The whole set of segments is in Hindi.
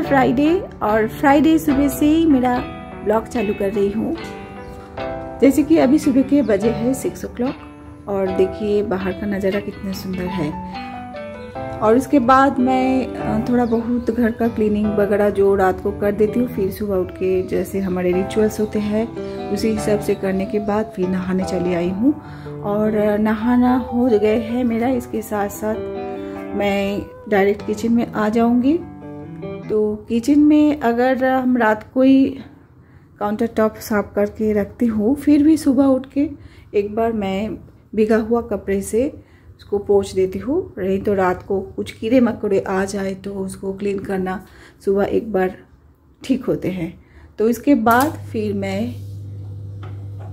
है फ्राइडे और फ्राइडे सुबह से ही मेरा ब्लॉग चालू कर रही हूँ। जैसे कि अभी सुबह के बजे हैं 6 o'clock और देखिए बाहर का नज़ारा कितना सुंदर है। और उसके बाद मैं थोड़ा बहुत घर का क्लीनिंग वगैरह जो रात को कर देती हूँ, फिर सुबह उठ के जैसे हमारे रिचुअल्स होते हैं उसी हिसाब से करने के बाद फिर नहाने चली आई हूँ। और नहाना हो गए है मेरा, इसके साथ साथ मैं डायरेक्ट किचन में आ जाऊँगी। तो किचन में अगर हम रात को ही काउंटर टॉप साफ करके रखती हूँ, फिर भी सुबह उठ के एक बार मैं भीगा हुआ कपड़े से उसको पोंछ देती हूँ। नहीं तो रात को कुछ कीड़े मकोड़े आ जाए तो उसको क्लीन करना सुबह एक बार ठीक होते हैं। तो इसके बाद फिर मैं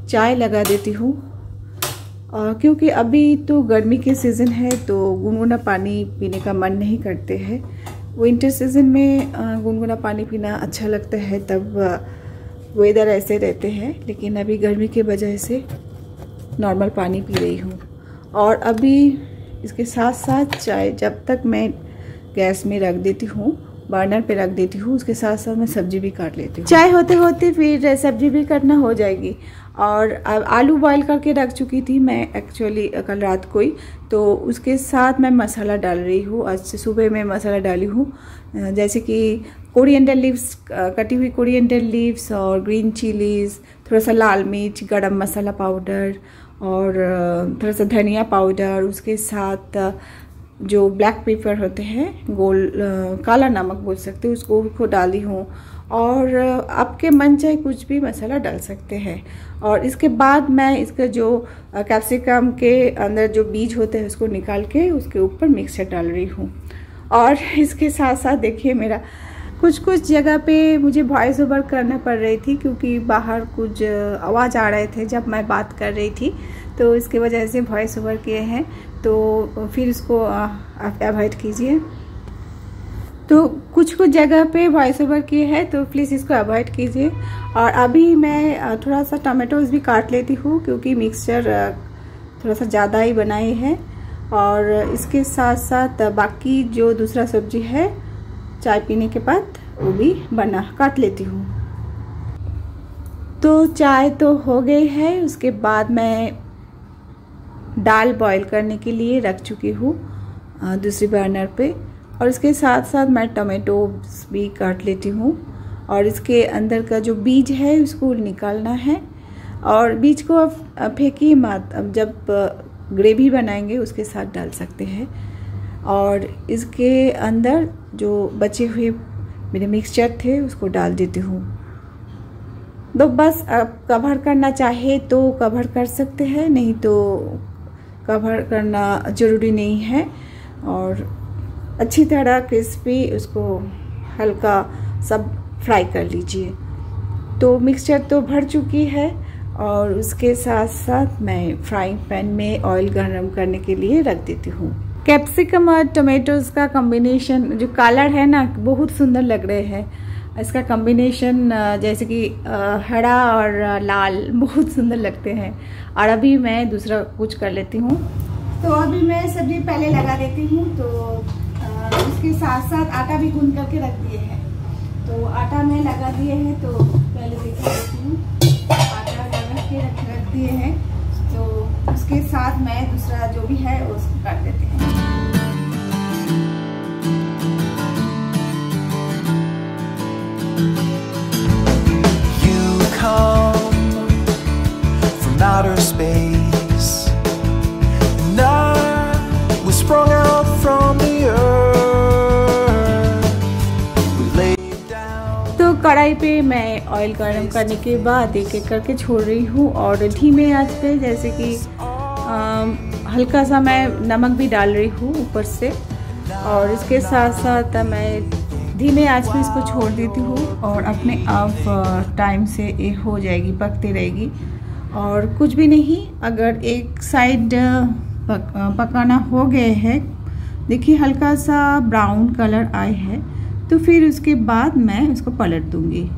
चाय लगा देती हूँ, क्योंकि अभी तो गर्मी के सीज़न है तो गुनगुना पानी पीने का मन नहीं करते हैं। विंटर सीज़न में गुनगुना पानी पीना अच्छा लगता है, तब वेदर ऐसे रहते हैं। लेकिन अभी गर्मी के वजह से नॉर्मल पानी पी रही हूँ। और अभी इसके साथ साथ चाय जब तक मैं गैस में रख देती हूँ, बर्नर पे रख देती हूँ, उसके साथ साथ मैं सब्जी भी काट लेती हूँ। चाय होते होते फिर सब्जी भी काटना हो जाएगी। और अब आलू बॉईल करके रख चुकी थी मैं एक्चुअली कल रात को ही, तो उसके साथ मैं मसाला डाल रही हूँ। आज से सुबह मैं मसाला डाली हूँ, जैसे कि कोरिएंडर लीव्स, कटी हुई कोरिएंडर लीव्स और ग्रीन चिलीज़, थोड़ा सा लाल मिर्च, गरम मसाला पाउडर और थोड़ा सा धनिया पाउडर, उसके साथ जो ब्लैक पेपर होते हैं, गोल काला नमक बोल सकते हो, उसको डाली हूँ। और आपके मन चाहे कुछ भी मसाला डाल सकते हैं। और इसके बाद मैं इसका जो कैप्सिकम के अंदर जो बीज होते हैं उसको निकाल के उसके ऊपर मिक्सचर डाल रही हूँ। और इसके साथ साथ देखिए मेरा कुछ जगह पे मुझे वॉइस ओवर करना पड़ रही थी, क्योंकि बाहर कुछ आवाज़ आ रहे थे जब मैं बात कर रही थी, तो इसकी वजह से वॉइस ओवर किए हैं। तो फिर इसको आप अवॉइड कीजिए। तो कुछ जगह पे वॉइस ओवर किए हैं तो प्लीज़ इसको अवॉइड कीजिए। और अभी मैं थोड़ा सा टमाटोज भी काट लेती हूँ, क्योंकि मिक्सचर थोड़ा सा ज़्यादा ही बनाए हैं। और इसके साथ साथ बाकी जो दूसरा सब्जी है चाय पीने के बाद वो भी काट लेती हूँ। तो चाय तो हो गई है, उसके बाद मैं दाल बॉईल करने के लिए रख चुकी हूँ दूसरी बर्नर पे। और इसके साथ साथ मैं टमाटो भी काट लेती हूँ। और इसके अंदर का जो बीज है उसको निकालना है। और बीज को अब फेंकिए मत, अब जब ग्रेवी बनाएंगे उसके साथ डाल सकते हैं। और इसके अंदर जो बचे हुए मेरे मिक्सचर थे उसको डाल देती हूँ। तो बस अब कवर करना चाहे तो कवर कर सकते हैं, नहीं तो कवर करना ज़रूरी नहीं है। और अच्छी तरह क्रिस्पी उसको हल्का सब फ्राई कर लीजिए। तो मिक्सचर तो भर चुकी है और उसके साथ साथ मैं फ्राइंग पैन में ऑयल गरम करने के लिए रख देती हूँ। कैप्सिकम और टमाटोज का कॉम्बिनेशन जो कलर है ना, बहुत सुंदर लग रहे हैं। इसका कॉम्बिनेशन जैसे कि हरा और लाल बहुत सुंदर लगते हैं। और अभी मैं दूसरा कुछ कर लेती हूँ। तो अभी मैं सब्जी पहले लगा देती हूँ। तो उसके साथ साथ आटा भी गूंद करके रख दिए हैं। तो आटा में लगा दिए हैं, तो पहले दिखा देती हूँ। आटा लगा के रख दिए हैं, तो उसके साथ मैं दूसरा जो भी है उसको काट देते हैं। You come from outer space, and I was sprung out from the earth. We laid down. तो कढ़ाई पे मैं ऑयल गरम करने के बाद एक एक करके छोड़ रही हूँ। और धीमे आंच पे, जैसे कि हल्का सा मैं नमक भी डाल रही हूँ ऊपर से। और इसके साथ साथ मैं धीमे आंच पे इसको छोड़ देती हूँ और अपने आप टाइम से ये हो जाएगी, पकती रहेगी। और कुछ भी नहीं, अगर एक साइड पकाना हो गए है, देखिए हल्का सा ब्राउन कलर आए है, तो फिर उसके बाद मैं इसको पलट दूंगी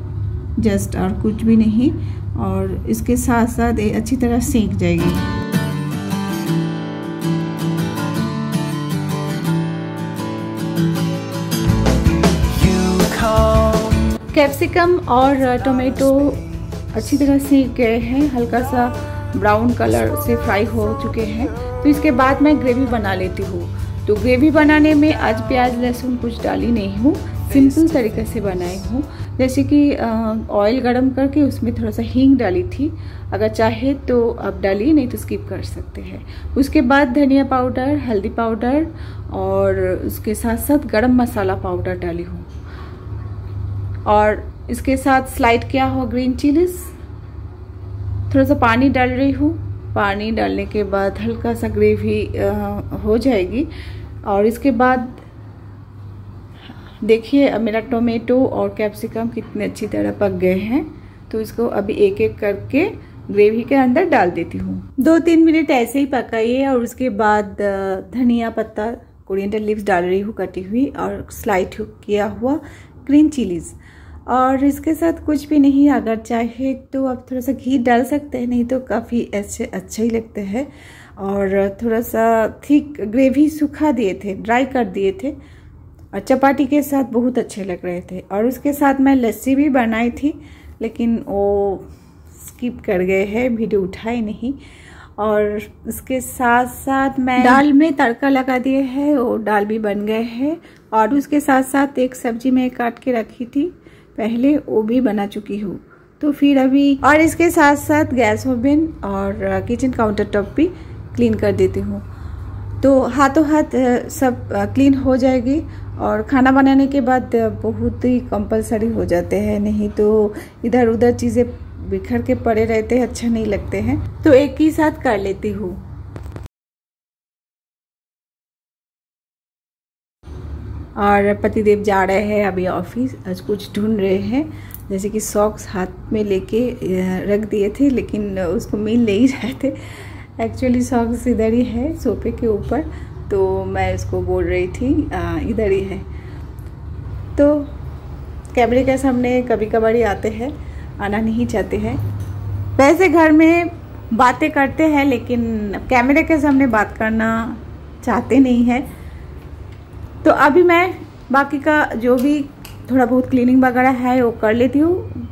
जस्ट, और कुछ भी नहीं। और इसके साथ साथ ये अच्छी तरह सेक जाएगी। You come कैप्सिकम और टोमेटो अच्छी तरह से गए हैं, हल्का सा ब्राउन कलर से फ्राई हो चुके हैं। तो इसके बाद मैं ग्रेवी बना लेती हूँ। तो ग्रेवी बनाने में आज प्याज लहसुन कुछ डाली नहीं हूँ, सिंपल तरीके से बनाई हूँ। जैसे कि ऑयल गरम करके उसमें थोड़ा सा हींग डाली थी, अगर चाहे तो आप डालिए, नहीं तो स्किप कर सकते हैं। उसके बाद धनिया पाउडर, हल्दी पाउडर और उसके साथ साथ गरम मसाला पाउडर डाली हूँ। और इसके साथ स्लाइड किया हुआ ग्रीन चिलीज, थोड़ा सा पानी डाल रही हूँ। पानी डालने के बाद हल्का सा ग्रेवी हो जाएगी। और इसके बाद देखिए अब मेरा टोमेटो और कैप्सिकम कितने अच्छी तरह पक गए हैं। तो इसको अभी एक एक करके ग्रेवी के अंदर डाल देती हूँ। 2-3 मिनट ऐसे ही पकाइए। और उसके बाद धनिया पत्ता, कोरिएंडर लीव्स डाल रही हूँ कटी हुई, और स्लाइड किया हुआ ग्रीन चिलीज। और इसके साथ कुछ भी नहीं, अगर चाहे तो आप थोड़ा सा घी डाल सकते हैं, नहीं तो काफ़ी अच्छे ही लगते हैं। और थोड़ा सा थिक ग्रेवी सुखा दिए थे, ड्राई कर दिए थे, और चपाती के साथ बहुत अच्छे लग रहे थे। और उसके साथ मैं लस्सी भी बनाई थी, लेकिन वो स्किप कर गए हैं, वीडियो उठाई नहीं। और उसके साथ साथ मैं दाल में तड़का लगा दिए है, वो दाल भी बन गए हैं। और उसके साथ साथ एक सब्जी मैं काट के रखी थी पहले, वो भी बना चुकी हूँ। तो फिर अभी और इसके साथ साथ गैस ओवन और किचन काउंटर टॉप भी क्लीन कर देती हूँ। तो हाथों हाथ सब क्लीन हो जाएगी। और खाना बनाने के बाद बहुत ही कंपलसरी हो जाते हैं, नहीं तो इधर उधर चीज़ें बिखर के पड़े रहते हैं, अच्छा नहीं लगते हैं। तो एक ही साथ कर लेती हूँ। और पतिदेव जा रहे हैं अभी ऑफिस, आज कुछ ढूंढ रहे हैं। जैसे कि सॉक्स हाथ में लेके रख दिए थे, लेकिन उसको मिल नहीं रहे थे। एक्चुअली सॉक्स इधर ही है सोफे के ऊपर, तो मैं उसको बोल रही थी इधर ही है। तो कैमरे के सामने कभी कभार आते हैं, आना नहीं चाहते हैं। वैसे घर में बातें करते हैं, लेकिन कैमरे के सामने बात करना चाहते नहीं हैं। तो अभी मैं बाकी का जो भी थोड़ा बहुत क्लीनिंग वगैरह है वो कर लेती हूँ,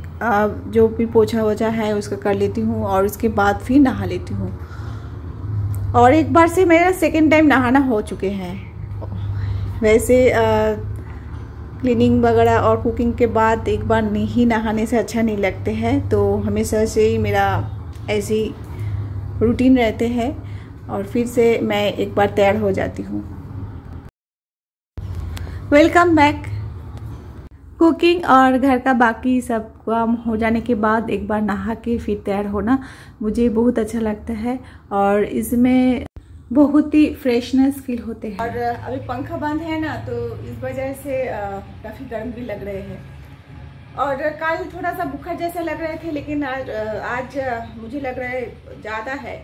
जो भी पोछा वोछा है उसका कर लेती हूँ। और उसके बाद फिर नहा लेती हूँ। और एक बार से मेरा सेकेंड टाइम नहाना हो चुके हैं। वैसे क्लीनिंग वगैरह और कुकिंग के बाद एक बार नहीं नहाने से अच्छा नहीं लगते हैं, तो हमेशा से ही मेरा ऐसी रूटीन रहते हैं। और फिर से मैं एक बार तैयार हो जाती हूँ। Welcome back. कुकिंग और घर का बाकी सब काम हो जाने के बाद एक बार नहा के फिर तैयार होना मुझे बहुत अच्छा लगता है, और इसमें बहुत ही फ्रेशनेस फील होते हैं। और अभी पंखा बंद है ना, तो इस वजह से काफ़ी गर्म भी लग रहे हैं। और कल थोड़ा सा बुखार जैसा लग रहे थे, लेकिन आज मुझे लग रहा है ज़्यादा है,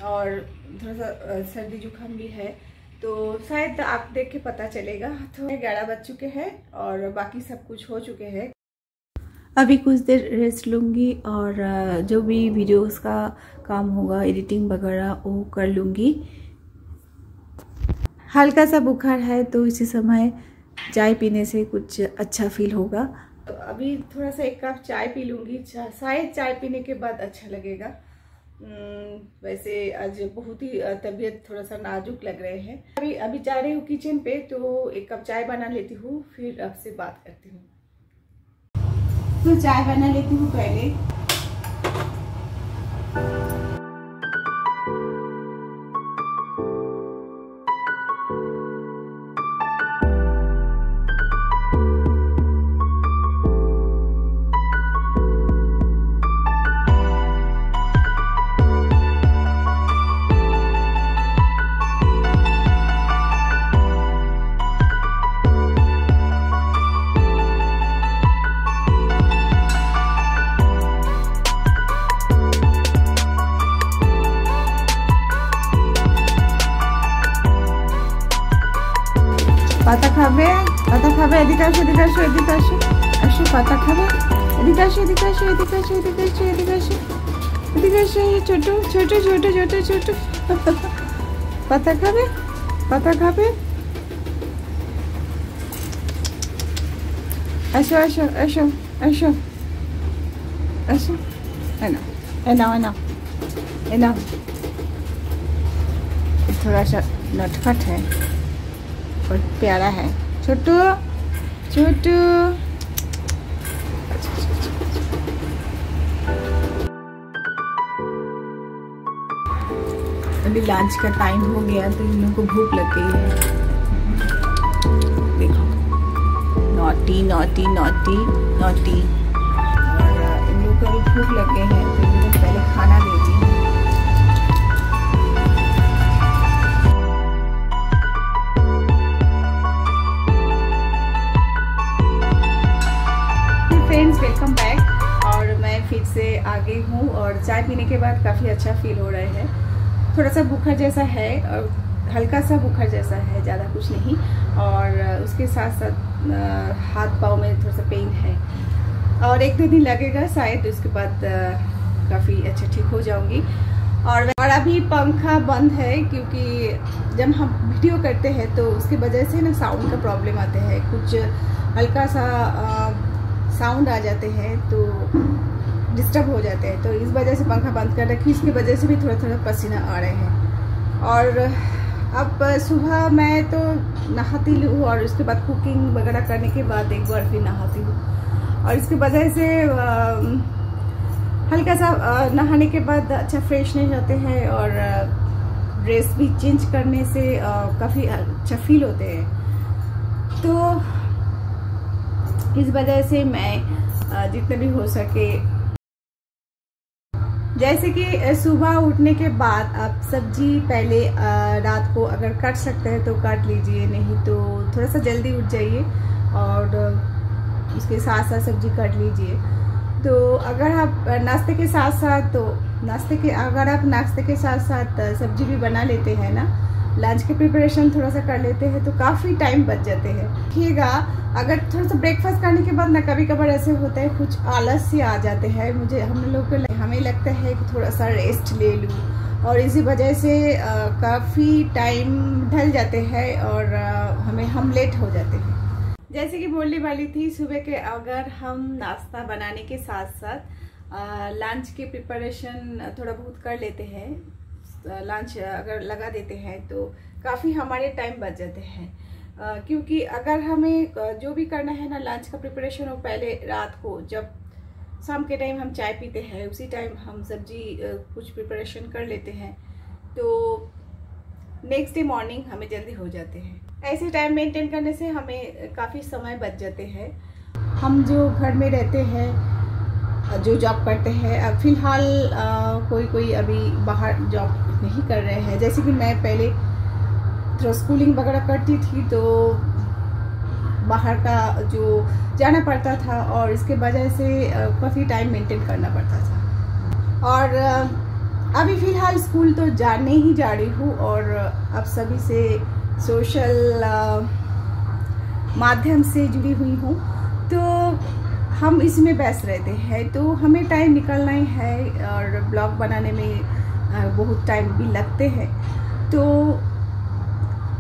और थोड़ा सा सर्दी जुकाम भी है। तो शायद आप देख के पता चलेगा। तो 11 बज चुके हैं और बाकी सब कुछ हो चुके हैं। अभी कुछ देर रेस्ट लूँगी, और जो भी वीडियोस का काम होगा, एडिटिंग वगैरह, वो कर लूँगी। हल्का सा बुखार है, तो इसी समय चाय पीने से कुछ अच्छा फील होगा। तो अभी थोड़ा सा एक कप चाय पी लूँगी, शायद चाय पीने के बाद अच्छा लगेगा। वैसे आज बहुत ही तबीयत थोड़ा सा नाजुक लग रहे हैं। अभी जा रही हूँ किचन पे, तो एक कप चाय बना लेती हूँ, फिर आपसे बात करती हूँ। तो चाय बना लेती हूँ पहले। পাতা খাবে, পাতা খাবে, এদিকে আসো, এদিকে আসো, এদিকে আসো, আসো পাতা খাবে, এদিকে আসো, এদিকে আসো, এদিকে আসো, এদিকে আসো, এদিকে আসো, এদিকে আসো, ছোট ছোট ছোট ছোট ছোট পাতা খাবে, পাতা খাবে, আসো আসো আসো। ऐशो ऐशो एना थोड़ा सा नटखट है और प्यारा है। छोटू छोटू अभी लंच का टाइम हो गया तो इन लोगों को भूख लग गई है। देखो नॉटी नॉटी नॉटी नॉटी, और इन लोगों को अभी भूख लग गए हैं तो इन लोगों को पहले खाना देती हूँ। फ्रेंड्स वेलकम बैक, और मैं फिर से आ गई हूँ और चाय पीने के बाद काफ़ी अच्छा फील हो रहा है। थोड़ा सा बुखार जैसा है और हल्का सा बुखार जैसा है, ज़्यादा कुछ नहीं, और उसके साथ साथ हाथ पाँव में थोड़ा सा पेन है और 1-2 दिन लगेगा शायद, उसके बाद काफ़ी अच्छा ठीक हो जाऊंगी। और अभी पंखा बंद है क्योंकि जब हम वीडियो करते हैं तो उसकी वजह से ना साउंड का प्रॉब्लम आते हैं, कुछ हल्का सा साउंड आ जाते हैं तो डिस्टर्ब हो जाते हैं, तो इस वजह से पंखा बंद कर रखी। इसकी वजह से भी थोड़ा थोड़ा पसीना आ रहे हैं। और अब सुबह मैं तो नहाती हूँ और उसके बाद कुकिंग वगैरह करने के बाद एक बार फिर नहाती हूँ, और इसकी वजह से हल्का सा नहाने के बाद अच्छा फ्रेशनेस आते हैं और ड्रेस भी चेंज करने से काफ़ी अच्छा फील होते हैं। तो इस वजह से मैं जितना भी हो सके, जैसे कि सुबह उठने के बाद आप सब्जी पहले रात को अगर काट सकते हैं तो काट लीजिए, नहीं तो थोड़ा सा जल्दी उठ जाइए और उसके साथ साथ सब्जी काट लीजिए। तो अगर आप नाश्ते के साथ साथ अगर आप नाश्ते के साथ साथ सब्जी भी बना लेते हैं ना, लंच के प्रिपरेशन थोड़ा सा कर लेते हैं तो काफ़ी टाइम बच जाते हैं। देखिएगा अगर थोड़ा सा ब्रेकफास्ट करने के बाद ना कभी कभार ऐसे होता है कुछ आलस से आ जाते हैं, हमें लगता है कि थोड़ा सा रेस्ट ले लूँ, और इसी वजह से काफ़ी टाइम ढल जाते हैं और हम लेट हो जाते हैं। जैसे कि बोलने वाली थी, सुबह के अगर हम नाश्ता बनाने के साथ साथ लंच के प्रिपरेशन थोड़ा बहुत कर लेते हैं, लंच अगर लगा देते हैं तो काफ़ी हमारे टाइम बच जाते हैं। क्योंकि अगर हमें जो भी करना है ना लंच का प्रिपरेशन, हो पहले रात को जब शाम के टाइम हम चाय पीते हैं उसी टाइम हम सब्जी कुछ प्रिपरेशन कर लेते हैं, तो नेक्स्ट डे मॉर्निंग हमें जल्दी हो जाते हैं। ऐसे टाइम मेंटेन करने से हमें काफ़ी समय बच जाते हैं। हम जो घर में रहते हैं, जो जॉब करते हैं, अब फिलहाल कोई अभी बाहर जॉब नहीं कर रहे हैं। जैसे कि मैं पहले थोड़ा स्कूलिंग वगैरह करती थी तो बाहर का जो जाना पड़ता था और इसके वजह से काफ़ी टाइम मेंटेन करना पड़ता था। और अभी फ़िलहाल स्कूल तो जाने ही जा रही हूँ और अब सभी से सोशल माध्यम से जुड़ी हुई हूँ, तो हम इसमें व्यस्त रहते हैं, तो हमें टाइम निकालना ही है और ब्लॉग बनाने में बहुत टाइम भी लगते हैं। तो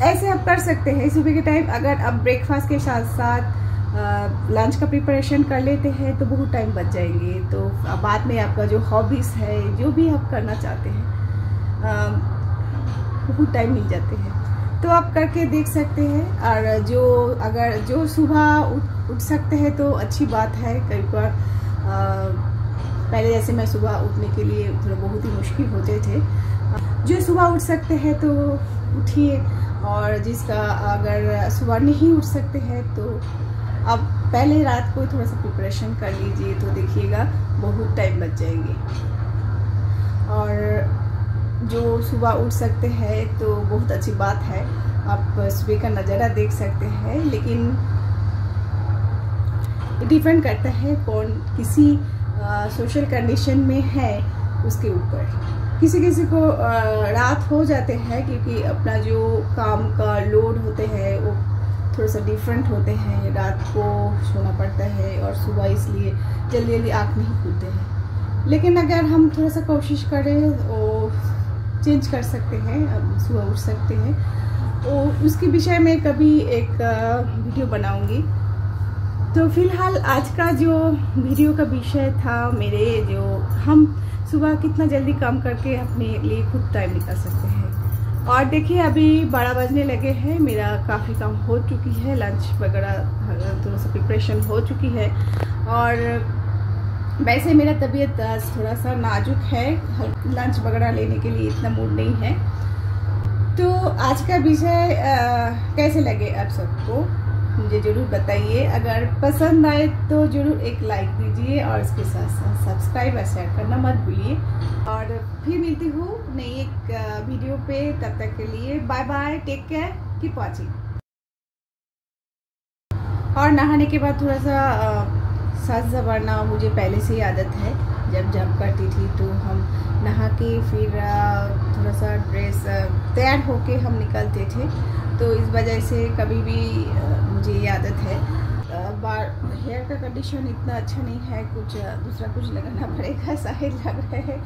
ऐसे आप कर सकते हैं सुबह के टाइम, अगर आप ब्रेकफास्ट के साथ साथ लंच का प्रिपरेशन कर लेते हैं तो बहुत टाइम बच जाएंगे। तो बाद में आपका जो हॉबीज़ है, जो भी आप करना चाहते हैं, बहुत टाइम मिल जाते हैं, तो आप करके देख सकते हैं। और अगर जो सुबह उठ सकते हैं तो अच्छी बात है। कई बार पहले जैसे मैं सुबह उठने के लिए थोड़ा बहुत ही मुश्किल होते थे। जो सुबह उठ सकते हैं तो उठिए, और जिसका अगर सुबह नहीं उठ सकते हैं तो अब पहले रात को थोड़ा सा प्रिपरेशन कर लीजिए, तो देखिएगा बहुत टाइम बच जाएंगे। और जो सुबह उठ सकते हैं तो बहुत अच्छी बात है, आप सुबह का नज़ारा देख सकते हैं। लेकिन डिपेंड करता है कौन किसी सोशल कंडीशन में है उसके ऊपर। किसी को रात हो जाते हैं क्योंकि अपना जो काम का लोड होते हैं वो थोड़ा सा डिफरेंट होते हैं, रात को सोना पड़ता है और सुबह इसलिए जल्दी जल्दी आँख नहीं खुलते हैं। लेकिन अगर हम थोड़ा सा कोशिश करें और चेंज कर सकते हैं, अब सुबह उठ सकते हैं, तो उसके विषय में कभी एक वीडियो बनाऊंगी। तो फिलहाल आज का जो वीडियो का विषय था मेरे जो हम सुबह कितना जल्दी काम करके अपने लिए खुद टाइम निकाल सकते हैं। और देखिए अभी 12 बजने लगे हैं, मेरा काफ़ी काम हो चुकी है, लंच वगैरह थोड़ा सा प्रिपरेशन हो चुकी है। और वैसे मेरा तबीयत थोड़ा सा नाजुक है, लंच वगैरह लेने के लिए इतना मूड नहीं है। तो आज का विषय कैसे लगे आप सबको मुझे ज़रूर बताइए। अगर पसंद आए तो ज़रूर एक लाइक दीजिए और इसके साथ साथ सब्सक्राइब और शेयर करना मत भूलिए। और फिर मिलती हूँ नई एक वीडियो पे, तब तक के लिए bye bye, take care, keep watching. और नहाने के बाद थोड़ा सा साज संवारना मुझे पहले से ही आदत है, जब जब करती थी तो हम नहा के फिर थोड़ा सा ड्रेस तैयार होके हम निकलते थे। तो इस वजह से कभी भी मुझे ये आदत है। हेयर का कंडीशन इतना अच्छा नहीं है, कुछ दूसरा कुछ लगाना पड़ेगा, शायद लग रहा है।